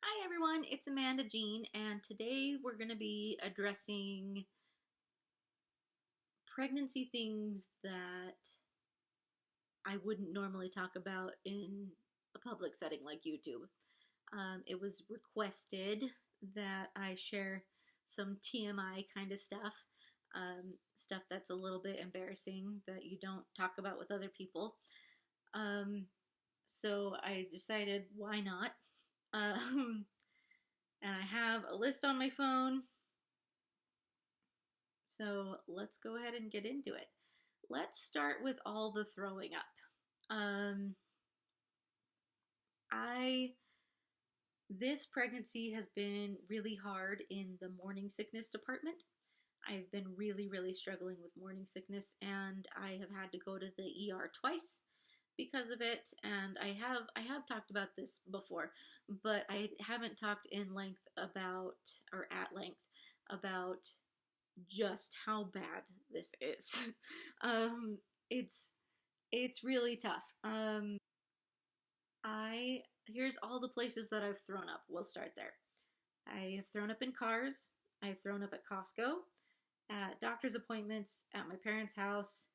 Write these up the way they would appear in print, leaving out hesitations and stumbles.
Hi everyone, it's Amanda Jean, and today we're going to be addressing pregnancy things that I wouldn't normally talk about in a public setting like YouTube. It was requested that I share some TMI kind of stuff, stuff that's a little bit embarrassing that you don't talk about with other people. Um, so I decided, why not? Um, and I have a list on my phone. So let's go ahead and get into it. Let's start with all the throwing up. Um, I this pregnancy has been really hard in the morning sickness department. I've been really struggling with morning sickness, and I have had to go to the ER twice because of it. And I have talked about this before, but I haven't talked in length about or at length about just how bad this is. um, it's it's really tough. I Here's all the places that I've thrown up. We'll start there. I have thrown up in cars. I've thrown up at Costco, at doctor's appointments, at my parents' house,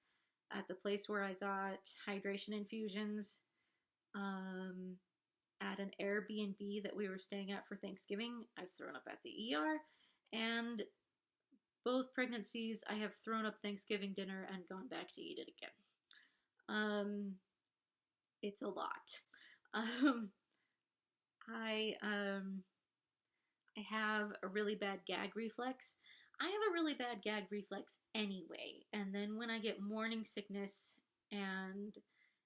at the place where I got hydration infusions, um, at an Airbnb that we were staying at for Thanksgiving. I've thrown up at the ER, and both pregnancies, I have thrown up Thanksgiving dinner and gone back to eat it again. Um, it's a lot. Um, I um, I have a really bad gag reflex. I have a really bad gag reflex anyway, and then when I get morning sickness and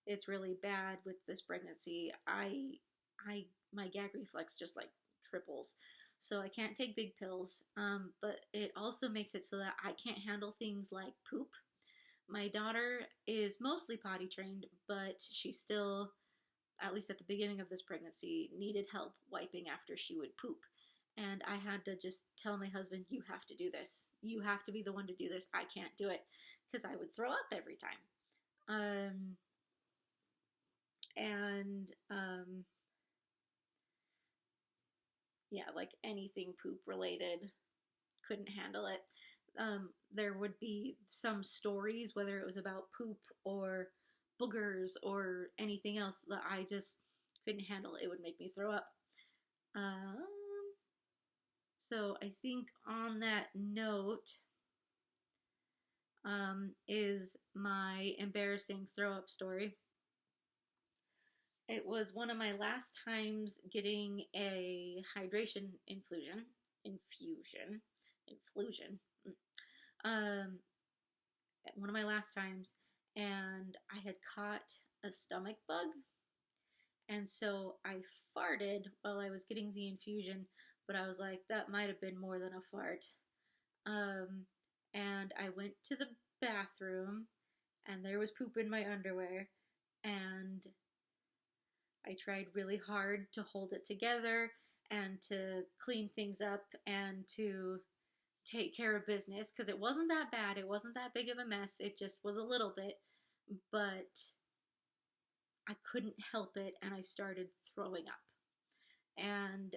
it's really bad with this pregnancy, I my gag reflex just like triples. So I can't take big pills, but it also makes it so that I can't handle things like poop. My daughter is mostly potty trained, but she still, at least at the beginning of this pregnancy, needed help wiping after she would poop. And I had to just tell my husband, you have to do this. You have to be the one to do this. I can't do it because I would throw up every time. Um, and yeah, like anything poop related, couldn't handle it. There would be some stories, whether it was about poop or boogers or anything else, that I just couldn't handle. It would make me throw up. Um, so I think on that note, is my embarrassing throw up story. It was one of my last times getting a hydration infusion. Um, one of my last times, and I had caught a stomach bug, and so I farted while I was getting the infusion, but I was like, that might have been more than a fart. Um, and I went to the bathroom, and there was poop in my underwear, and I tried really hard to hold it together and to clean things up and to take care of business because it wasn't that bad. It wasn't that big of a mess. It just was a little bit, but I couldn't help it and I started throwing up. And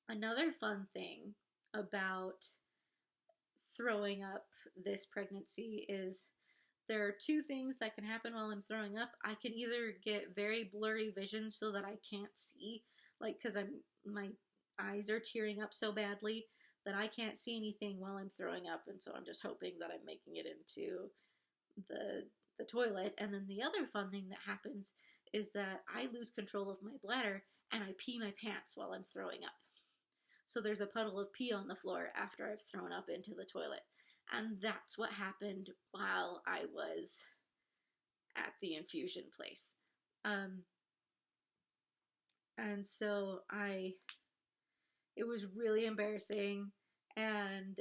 another fun thing about throwing up this pregnancy is there are two things that can happen while I'm throwing up. I can either get very blurry vision so that I can't see, like because my eyes are tearing up so badly that I can't see anything while I'm throwing up, and so I'm just hoping that I'm making it into the toilet. And then the other fun thing that happens is that I lose control of my bladder and I pee my pants while I'm throwing up. So there's a puddle of pee on the floor after I've thrown up into the toilet. And that's what happened while I was at the infusion place. Um, and so it was really embarrassing, and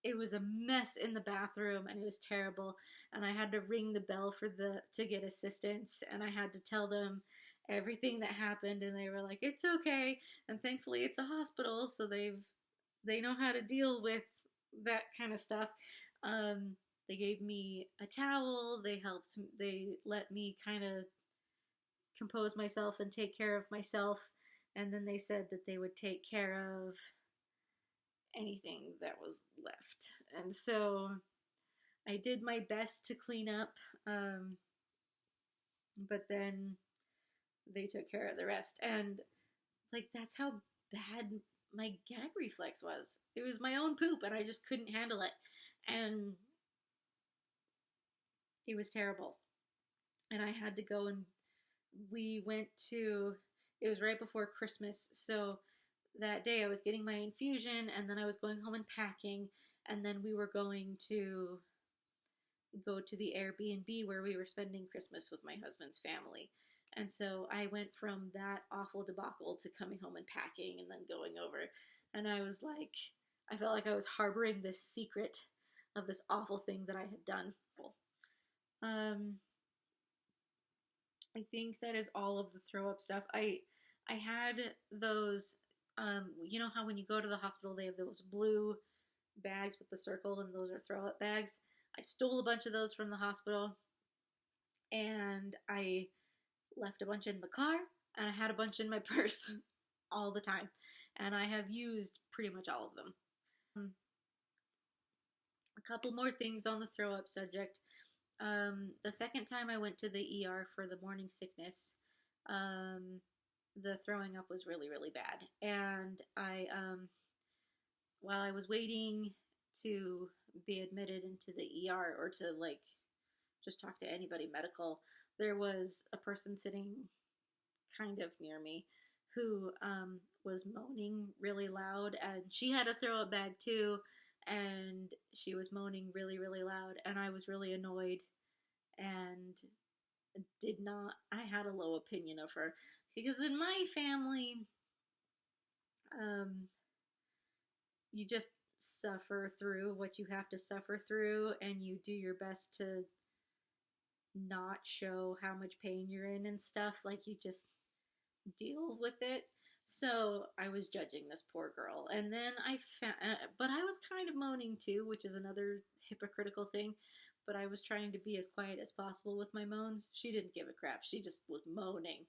it was a mess in the bathroom, and it was terrible. And I had to ring the bell to get assistance, and I had to tell them everything that happened, and they were like, "It's okay." And thankfully, it's a hospital, so they know how to deal with that kind of stuff. They gave me a towel. They let me kind of compose myself and take care of myself. And then they said that they would take care of anything that was left. And so I did my best to clean up, but then they took care of the rest. And like, that's how bad my gag reflex was. It was my own poop, and I just couldn't handle it. And it was terrible. And I had to go, and we went to, it was right before Christmas. So that day I was getting my infusion, and then I was going home and packing. And then we were going to go to the Airbnb where we were spending Christmas with my husband's family. And so I went from that awful debacle to coming home and packing and then going over. And I was like, I felt like I was harboring this secret of this awful thing that I had done. I think that is all of the throw up stuff. I had those, you know how when you go to the hospital they have those blue bags with the circle, and those are throw up bags. I stole a bunch of those from the hospital, and I left a bunch in the car, and I had a bunch in my purse all the time, and I have used pretty much all of them. A couple more things on the throw up subject. The second time I went to the ER for the morning sickness, the throwing up was really, really bad. And while I was waiting to be admitted into the ER or to like just talk to anybody medical, there was a person sitting kind of near me who was moaning really loud, and she had a throw up bag too, and she was moaning really, really loud, and I was really annoyed and I had a low opinion of her, because in my family, you just suffer through what you have to suffer through, and you do your best to not show how much pain you're in and stuff. Like, you just deal with it. So I was judging this poor girl, and then but I was kind of moaning too, which is another hypocritical thing. But I was trying to be as quiet as possible with my moans. She didn't give a crap. She just was moaning.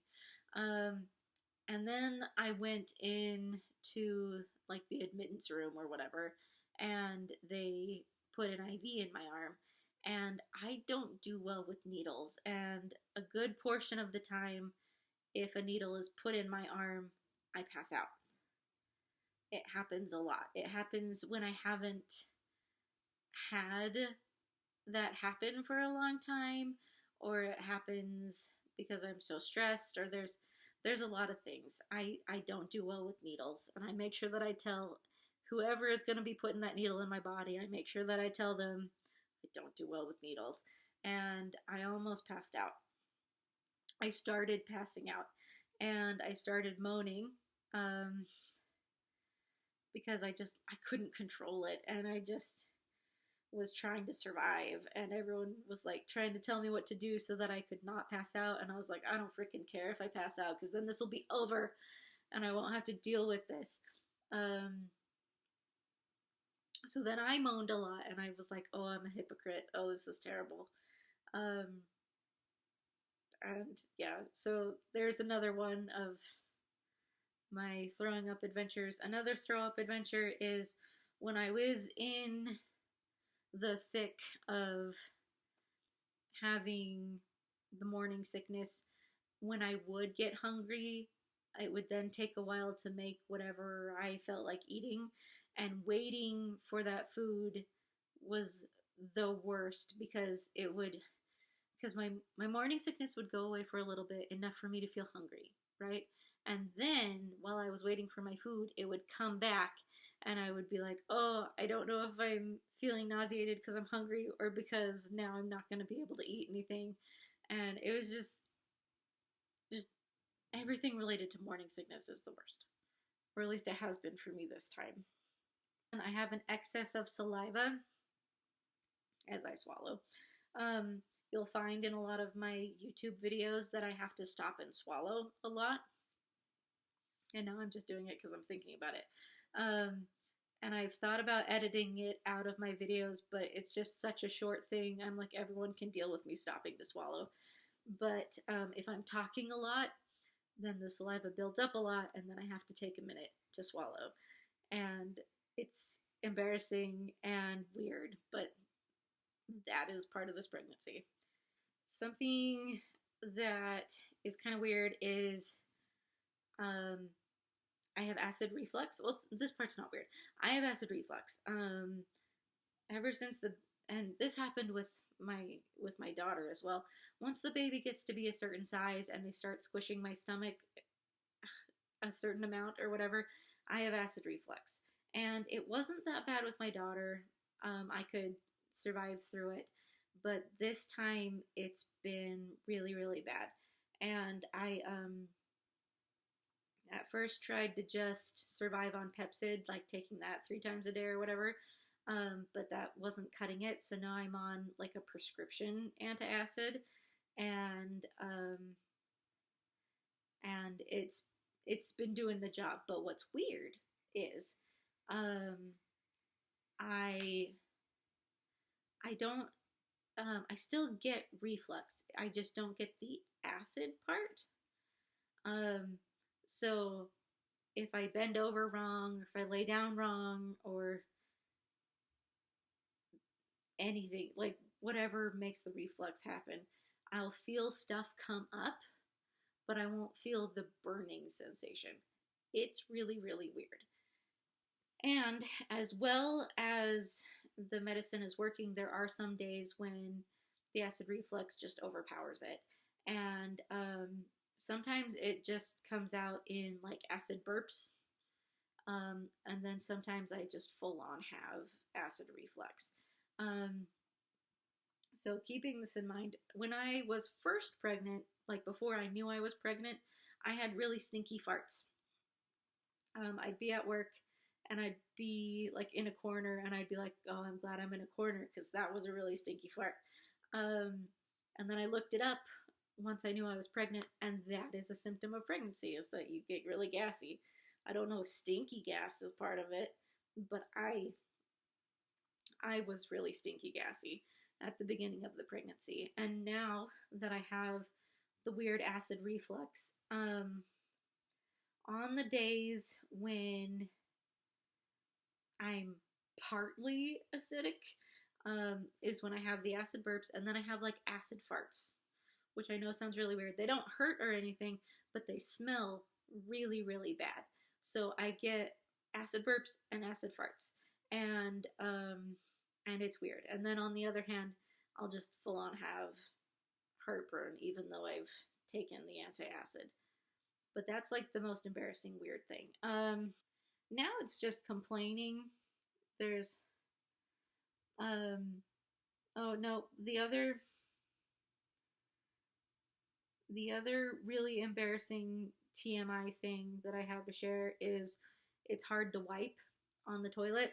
And then I went in to like the admittance room or whatever, and they put an IV in my arm. And I don't do well with needles. And a good portion of the time, if a needle is put in my arm, I pass out. It happens a lot. It happens when I haven't had that happen for a long time, or it happens because I'm so stressed, or there's a lot of things. I don't do well with needles, and I make sure that I tell whoever is going to be putting that needle in my body, I make sure that I tell them I don't do well with needles. And I almost passed out. I started passing out, and I started moaning, because I couldn't control it, and I just was trying to survive, and everyone was like trying to tell me what to do so that I could not pass out. And I was like, I don't freaking care if I pass out, because then this will be over and I won't have to deal with this. So then I moaned a lot, and I was like, oh, I'm a hypocrite. Oh, this is terrible. And yeah, so there's another one of my throwing up adventures. Another throw up adventure is when I was in the thick of having the morning sickness. When I would get hungry, it would then take a while to make whatever I felt like eating, and waiting for that food was the worst, because my morning sickness would go away for a little bit, enough for me to feel hungry, right? And then while I was waiting for my food, it would come back, and I would be like, oh, I don't know if I'm feeling nauseated because I'm hungry, or because now I'm not going to be able to eat anything. And it was just everything related to morning sickness is the worst. Or at least it has been for me this time. And I have an excess of saliva as I swallow. You'll find in a lot of my YouTube videos that I have to stop and swallow a lot. And now I'm just doing it because I'm thinking about it. And I've thought about editing it out of my videos, but it's just such a short thing. I'm like, everyone can deal with me stopping to swallow. But if I'm talking a lot, then the saliva builds up a lot, and then I have to take a minute to swallow. And it's embarrassing and weird, but that is part of this pregnancy. Something that is kind of weird is um, I have acid reflux. Well, this part's not weird. I have acid reflux. Ever since the and this happened with my daughter as well. Once the baby gets to be a certain size and they start squishing my stomach a certain amount or whatever, I have acid reflux. And it wasn't that bad with my daughter. I could survive through it. But this time it's been really, really bad. And I at first tried to just survive on Pepcid, like taking that 3 times a day or whatever. But that wasn't cutting it. So now I'm on like a prescription antacid, and it's been doing the job. But what's weird is um, I I don't I still get reflux. I just don't get the acid part. Um, so if I bend over wrong, if I lay down wrong, or anything, like whatever makes the reflux happen, I'll feel stuff come up, but I won't feel the burning sensation. It's really, really weird. And as well as the medicine is working, there are some days when the acid reflux just overpowers it. And sometimes it just comes out in like acid burps. And then sometimes I just full on have acid reflux. Um, so keeping this in mind, when I was first pregnant, like before I knew I was pregnant, I had really stinky farts. I'd be at work and I'd be like in a corner and I'd be like, oh, I'm glad I'm in a corner because that was a really stinky fart. Um, and then I looked it up once I knew I was pregnant, and that is a symptom of pregnancy, is that you get really gassy. I don't know if stinky gas is part of it, but I was really stinky gassy at the beginning of the pregnancy. And now that I have the weird acid reflux, on the days when I'm partly acidic, is when I have the acid burps, and then I have like acid farts, which I know sounds really weird. They don't hurt or anything, but they smell really, really bad. So I get acid burps and acid farts, and it's weird. And then on the other hand, I'll just full on have heartburn, even though I've taken the antacid. But that's like the most embarrassing weird thing. Now it's just complaining. There's oh no, the other really embarrassing TMI thing that I have to share is it's hard to wipe on the toilet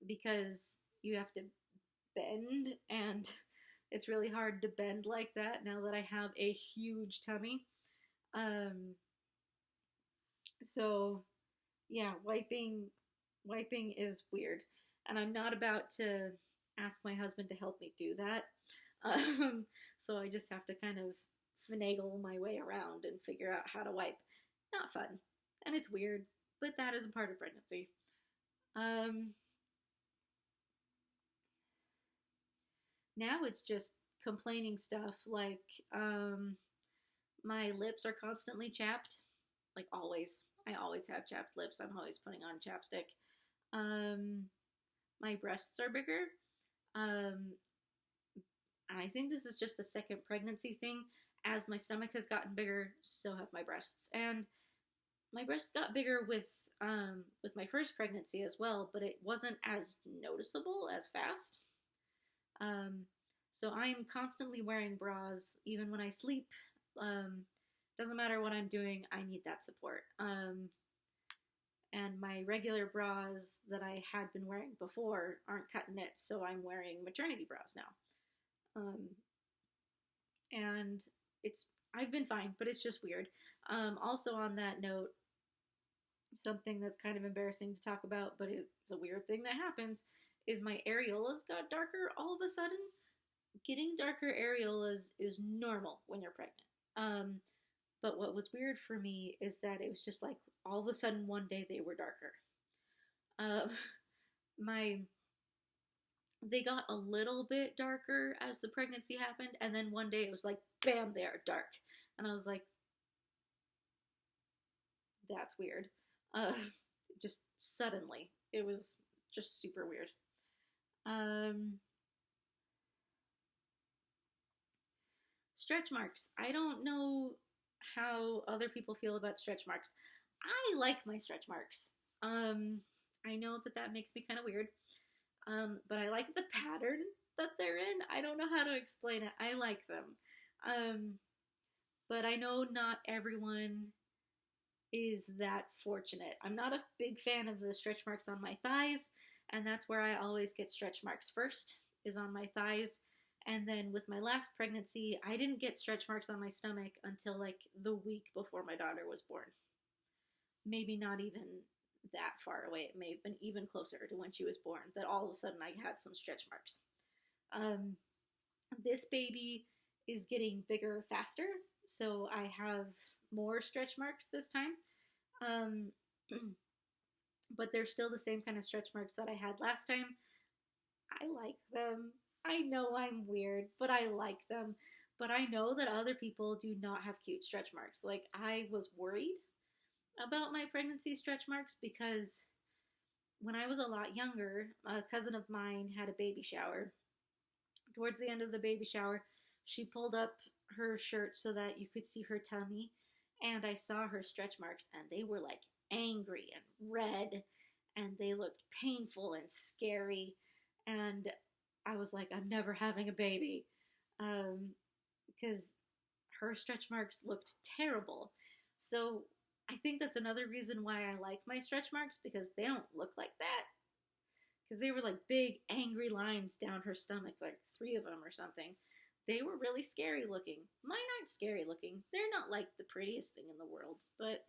because you have to bend, and it's really hard to bend like that now that I have a huge tummy. Um, so yeah, wiping is weird, and I'm not about to ask my husband to help me do that. So I just have to kind of finagle my way around and figure out how to wipe. Not fun, and it's weird, but that is a part of pregnancy. Um, Now it's just complaining stuff like my lips are constantly chapped, like always. I always have chapped lips. I'm always putting on chapstick. Um, my breasts are bigger. Um, I think this is just a second pregnancy thing. As my stomach has gotten bigger, so have my breasts. And my breasts got bigger with my first pregnancy as well, but it wasn't as noticeable as fast. Um, so I'm constantly wearing bras, even when I sleep. Doesn't matter what I'm doing, I need that support. And my regular bras that I had been wearing before aren't cutting it, so I'm wearing maternity bras now. And it's I've been fine, but it's just weird. Also on that note, something that's kind of embarrassing to talk about, but it's a weird thing that happens, is my areolas got darker all of a sudden. Getting darker areolas is normal when you're pregnant. Um, But what was weird for me is that it was just like all of a sudden one day they were darker. Uh, my they got a little bit darker as the pregnancy happened, and then one day it was like bam, they are dark, and I was like, that's weird. Uh, just suddenly, it was just super weird. Um, Stretch marks. I don't know how other people feel about stretch marks. I like my stretch marks. I know that that makes me kind of weird, but I like the pattern that they're in. I don't know how to explain it. I like them. Um, but I know not everyone is that fortunate. I'm not a big fan of the stretch marks on my thighs, and that's where I always get stretch marks first, is on my thighs. And then with my last pregnancy, I didn't get stretch marks on my stomach until like the week before my daughter was born. Maybe not even that far away. It may have been even closer to when she was born that all of a sudden I had some stretch marks. Um, this baby is getting bigger faster, so I have more stretch marks this time. Um, but they're still the same kind of stretch marks that I had last time. I like them. I know I'm weird, but I like them. But I know that other people do not have cute stretch marks. Like, I was worried about my pregnancy stretch marks because when I was a lot younger, a cousin of mine had a baby shower. Towards the end of the baby shower, she pulled up her shirt so that you could see her tummy, and I saw her stretch marks, and they were like angry and red, and they looked painful and scary. And I was like, I'm never having a baby, because her stretch marks looked terrible. So I think that's another reason why I like my stretch marks, because they don't look like that. Because they were like big, angry lines down her stomach, like three of them or something. They were really scary looking. Mine aren't scary looking. They're not like the prettiest thing in the world, but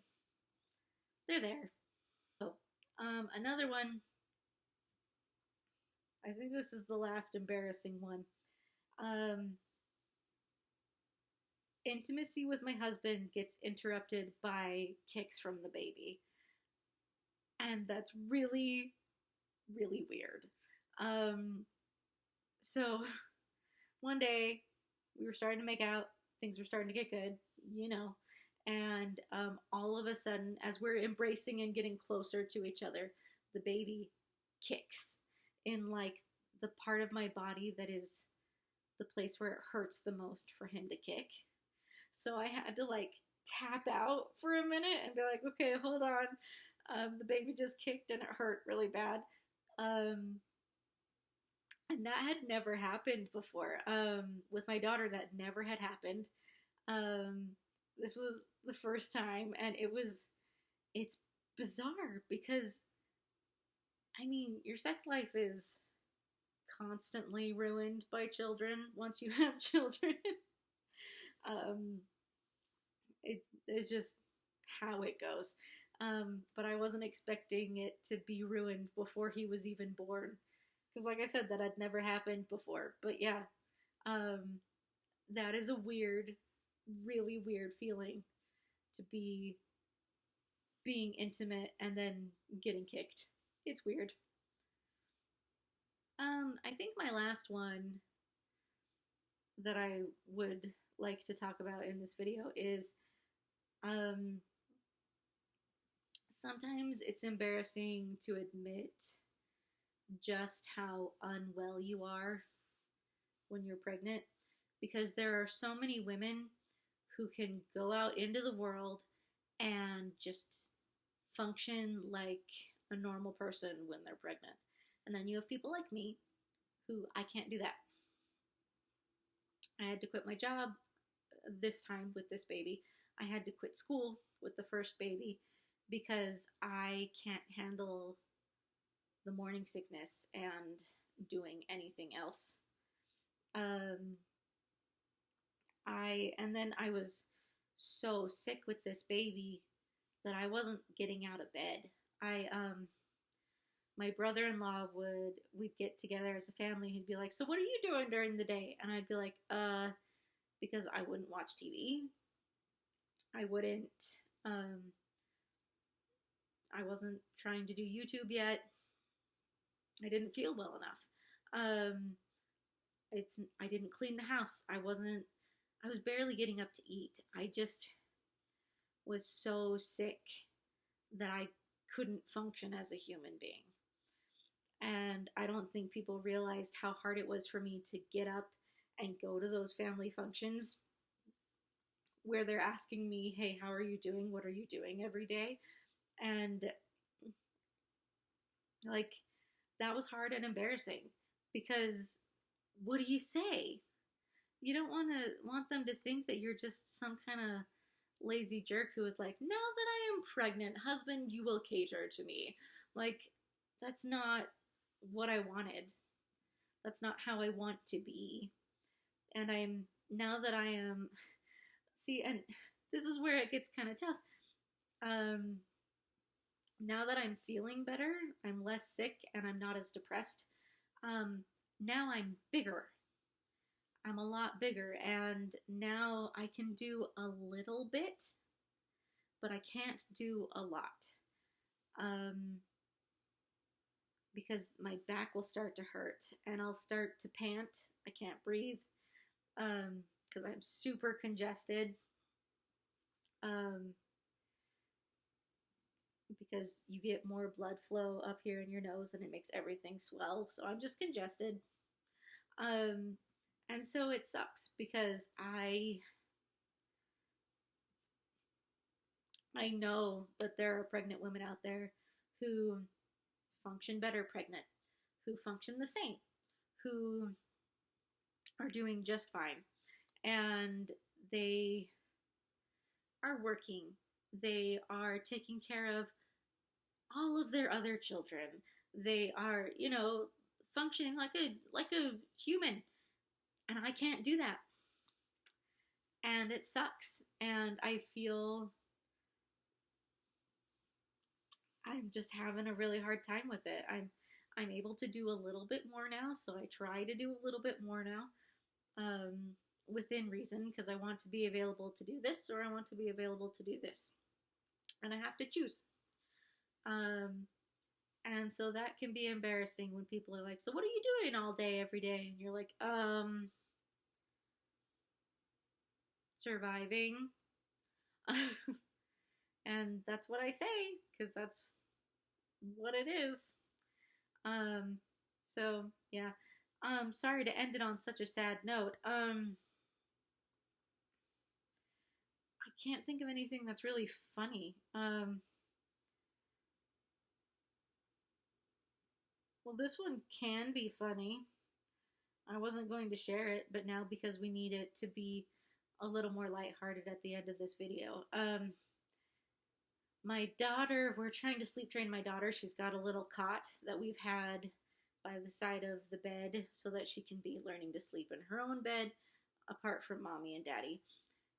they're there. So, another one. I think this is the last embarrassing one. Um, Intimacy with my husband gets interrupted by kicks from the baby. And that's really, really weird. Um, so one day we were starting to make out, things were starting to get good, you know, and all of a sudden, as we're embracing and getting closer to each other, the baby kicks in like the part of my body that is the place where it hurts the most for him to kick. So I had to like tap out for a minute and be like, okay, hold on. The baby just kicked and it hurt really bad. Um, and that had never happened before. With my daughter, that never had happened. Um, this was the first time, and it's bizarre because, I mean, your sex life is constantly ruined by children once you have children. um, it's just how it goes. But I wasn't expecting it to be ruined before he was even born. Because, like I said, that had never happened before. But yeah, um, that is a weird, really weird feeling to be being intimate and then getting kicked. It's weird. I think my last one that I would like to talk about in this video is um, sometimes it's embarrassing to admit just how unwell you are when you're pregnant, because there are so many women who can go out into the world and just function like a normal person when they're pregnant. And then you have people like me who I can't do that. I had to quit my job this time with this baby. I had to quit school with the first baby because I can't handle the morning sickness and doing anything else. And then I was so sick with this baby that I wasn't getting out of bed. My brother-in-law we'd get together as a family. He'd be like, "So what are you doing during the day?" And I'd be like, because I wouldn't watch TV. I wouldn't, um, I wasn't trying to do YouTube yet. I didn't feel well enough. Um, I didn't clean the house. I was barely getting up to eat. I just was so sick that I couldn't function as a human being. And I don't think people realized how hard it was for me to get up and go to those family functions where they're asking me, hey, how are you doing? What are you doing every day? And like, that was hard and embarrassing because what do you say? You don't want them to think that you're just some kind of lazy jerk who is like, now that I am pregnant, husband, you will cater to me. Like, that's not what I wanted. That's not how I want to be. And now that I am, see, and this is where it gets kind of tough. Um, Now that I'm feeling better, I'm less sick and I'm not as depressed. Now I'm bigger. I'm a lot bigger, and now I can do a little bit, but I can't do a lot. Um, because my back will start to hurt and I'll start to pant. I can't breathe because I'm super congested. Um, because you get more blood flow up here in your nose and it makes everything swell. So I'm just congested. Um, and so it sucks because I know that there are pregnant women out there who function better pregnant, who function the same, who are doing just fine. And they are working. They are taking care of all of their other children. They are, functioning like a human. And I can't do that. And it sucks. And I feel I'm just having a really hard time with it. I'm able to do a little bit more now, so I try to do a little bit more now, within reason, because I want to be available to do this or I want to be available to do this, and I have to choose. Um, and so that can be embarrassing when people are like, "So what are you doing all day, every day?" And you're like, surviving." And that's what I say because that's what it is. Um, so yeah. Sorry to end it on such a sad note. I can't think of anything that's really funny. Well, this one can be funny. I wasn't going to share it, but now because we need it to be a little more lighthearted at the end of this video. My daughter, we're trying to sleep train my daughter. She's got a little cot that we've had by the side of the bed so that she can be learning to sleep in her own bed apart from mommy and daddy.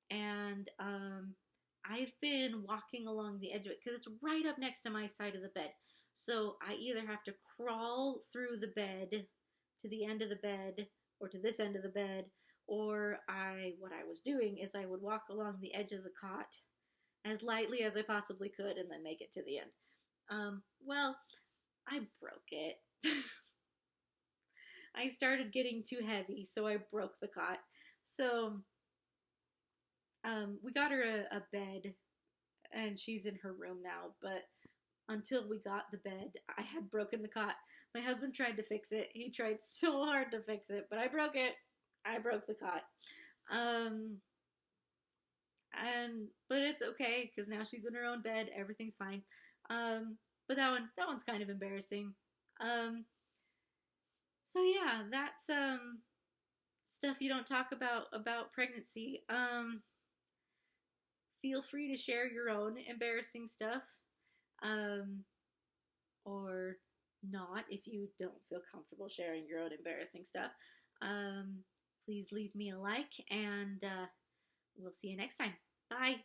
And I've been walking along the edge of it because it's right up next to my side of the bed. So I either have to crawl through the bed to the end of the bed or to this end of the bed, or what I was doing is I would walk along the edge of the cot as lightly as I possibly could and then make it to the end. Well, I broke it. I started getting too heavy, so I broke the cot. So we got her a bed, and she's in her room now, but until we got the bed, I had broken the cot. My husband tried to fix it. He tried so hard to fix it, but I broke it. I broke the cot. But it's okay because now she's in her own bed. Everything's fine. But that one's kind of embarrassing. So yeah, that's stuff you don't talk about pregnancy. Feel free to share your own embarrassing stuff, or not if you don't feel comfortable sharing your own embarrassing stuff. Please leave me a like, and we'll see you next time. Bye.